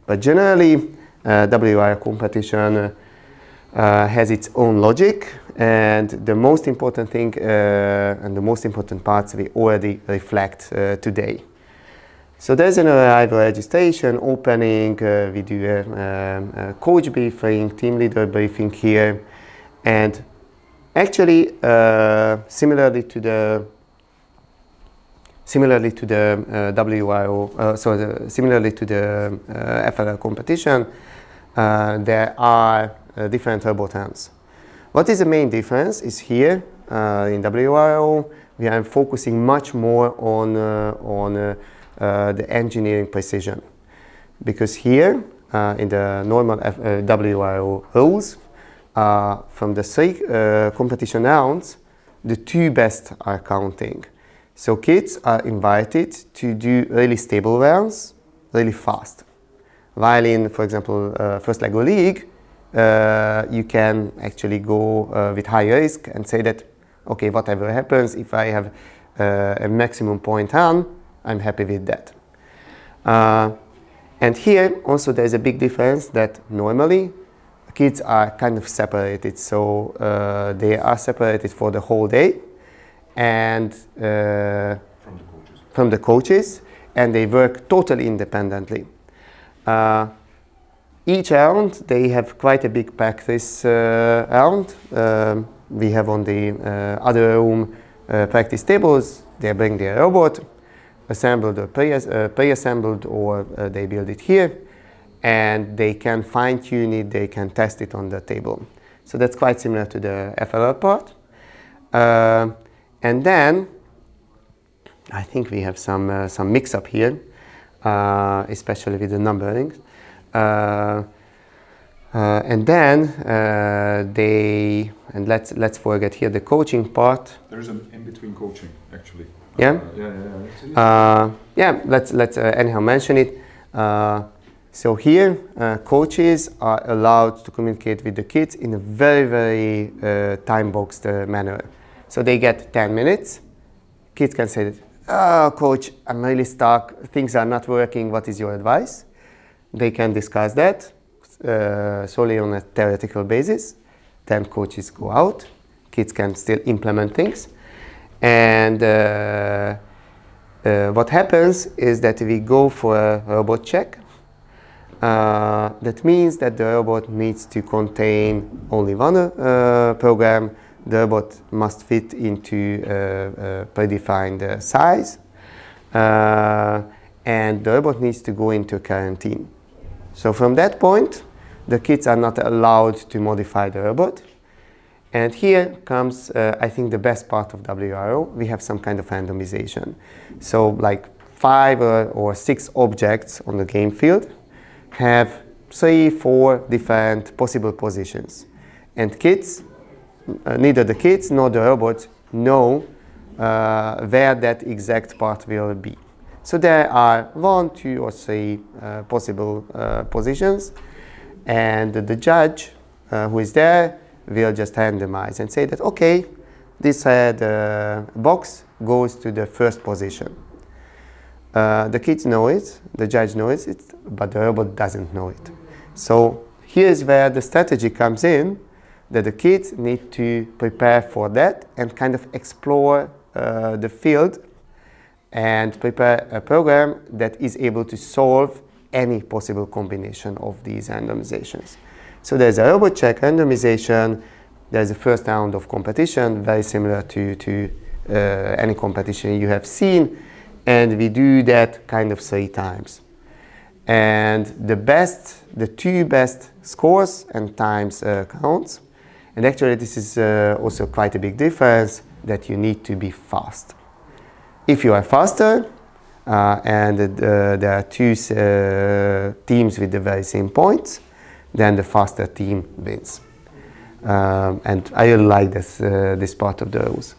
But generally, WRO competition has its own logic, and the most important thing and the most important parts we already reflect today. So there's an arrival registration, opening, we do a coach briefing, team leader briefing here, and actually similarly to the WRO, similarly to the FLL competition, there are different robot arms. What is the main difference is here in WRO we are focusing much more on the engineering precision, because here in the normal WRO rules, from the 3 competition rounds, the 2 best are counting. So kids are invited to do really stable rounds, really fast. While in, for example, first LEGO League, you can actually go with high risk and say that, okay, whatever happens, if I have a maximum point run, I'm happy with that. And here also there's a big difference that normally kids are kind of separated, so they are separated for the whole day and from the coaches, and they work totally independently. Each round they have quite a big practice round. We have on the other room practice tables. They bring their robot, assembled or pre-assembled, or they build it here, and they can fine-tune it, they can test it on the table. So that's quite similar to the FLL part. And then I think we have some mix-up here, especially with the numbering. And then let's forget here the coaching part. There's an in-between coaching, actually. Yeah. Yeah. Let's anyhow mention it. So here, coaches are allowed to communicate with the kids in a very time-boxed manner. So they get 10 minutes. Kids can say, "Oh, coach, I'm really stuck. Things are not working. What is your advice?" They can discuss that solely on a theoretical basis. Then coaches go out. Kids can still implement things. And what happens is that we go for a robot check. That means that the robot needs to contain only one program. The robot must fit into a predefined size. And the robot needs to go into quarantine. So from that point, the kids are not allowed to modify the robot. And here comes, I think, the best part of WRO. We have some kind of randomization. So like 5 or 6 objects on the game field have 3, 4 different possible positions. And kids, neither the kids nor the robots know where that exact part will be. So there are 1, 2, or 3 possible positions, and the judge who is there will just randomize and say that, okay, this box goes to the first position. The kids know it, the judge knows it, but the robot doesn't know it. So here's where the strategy comes in, that the kids need to prepare for that and kind of explore the field and prepare a program that is able to solve any possible combination of these randomizations. So there's a robot check randomization, there's a first round of competition, very similar to any competition you have seen, and we do that kind of 3 times. And the 2 best scores and times counts. And actually this is also quite a big difference, that you need to be fast. If you are faster, and there are 2 teams with the very same points, then the faster team wins. And I really like this part of the rules.